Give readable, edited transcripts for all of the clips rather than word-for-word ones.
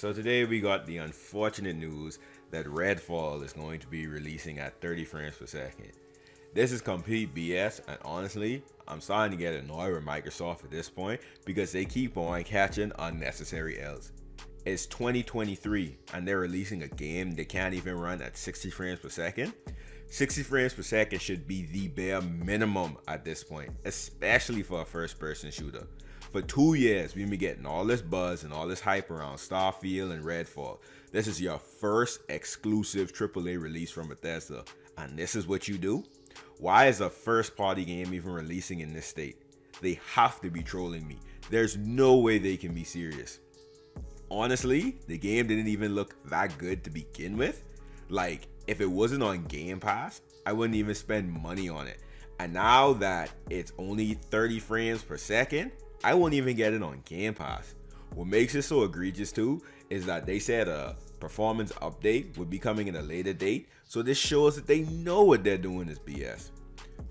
So today we got the unfortunate news that Redfall is going to be releasing at 30 frames per second. This is complete BS, and honestly, I'm starting to get annoyed with Microsoft at this point because they keep on catching unnecessary L's. It's 2023 and they're releasing a game that can't even run at 60 frames per second. 60 frames per second should be the bare minimum at this point, especially for a first-person shooter. For 2 years, we've been getting all this buzz and all this hype around Starfield and Redfall. This is your first exclusive AAA release from Bethesda, and this is what you do? Why is a first-party game even releasing in this state? They have to be trolling me. There's no way they can be serious. Honestly, the game didn't even look that good to begin with. Like, if it wasn't on Game Pass, I wouldn't even spend money on it. And now that it's only 30 frames per second, I won't even get it on Game Pass. What makes it so egregious too is that they said a performance update would be coming at a later date, so this shows that they know what they're doing is BS.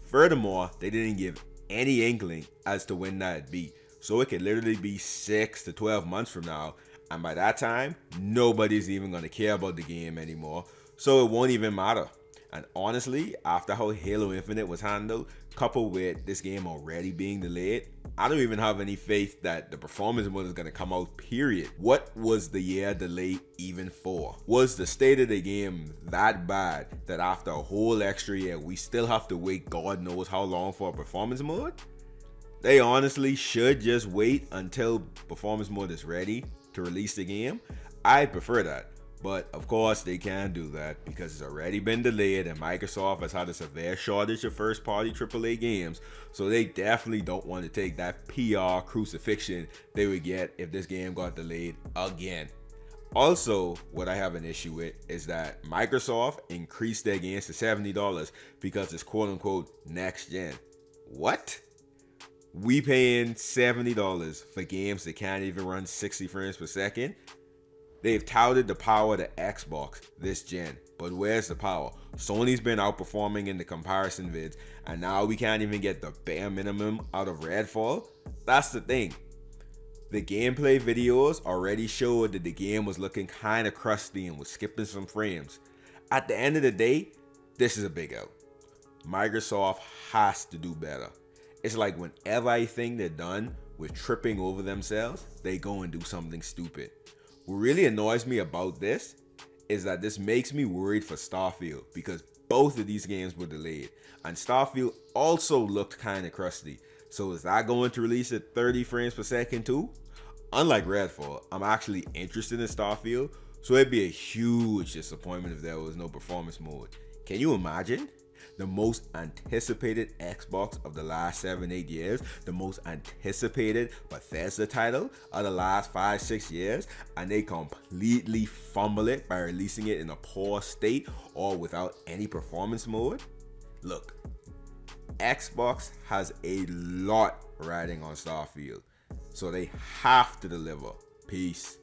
Furthermore, they didn't give any inkling as to when that'd be, so it could literally be 6 to 12 months from now, and by that time, nobody's even gonna care about the game anymore, so it won't even matter. And honestly, after how Halo Infinite was handled, coupled with this game already being delayed, I don't even have any faith that the performance mode is going to come out, period. What was the year delay even for? Was the state of the game that bad that after a whole extra year, we still have to wait God knows how long for a performance mode? They honestly should just wait until performance mode is ready to release the game. I'd prefer that. But of course they can't do that because it's already been delayed and Microsoft has had a severe shortage of first party AAA games, so they definitely don't want to take that PR crucifixion they would get if this game got delayed again. Also, what I have an issue with is that Microsoft increased their games to $70 because it's quote unquote next gen. What? We paying $70 for games that can't even run 60 frames per second? They've touted the power of the Xbox this gen, but where's the power? Sony's been outperforming in the comparison vids, and now we can't even get the bare minimum out of Redfall? That's the thing. The gameplay videos already showed that the game was looking kinda crusty and was skipping some frames. At the end of the day, this is a big out. Microsoft has to do better. It's like whenever I think they're done with tripping over themselves, they go and do something stupid. What really annoys me about this is that this makes me worried for Starfield because both of these games were delayed and Starfield also looked kind of crusty. So is that going to release at 30 frames per second too? Unlike Redfall, I'm actually interested in Starfield, so it'd be a huge disappointment if there was no performance mode. Can you imagine? The most anticipated Xbox of the last 7-8 years, the most anticipated Bethesda title of the last 5-6 years, and they completely fumble it by releasing it in a poor state or without any performance mode? Look, Xbox has a lot riding on Starfield, so they have to deliver. Peace.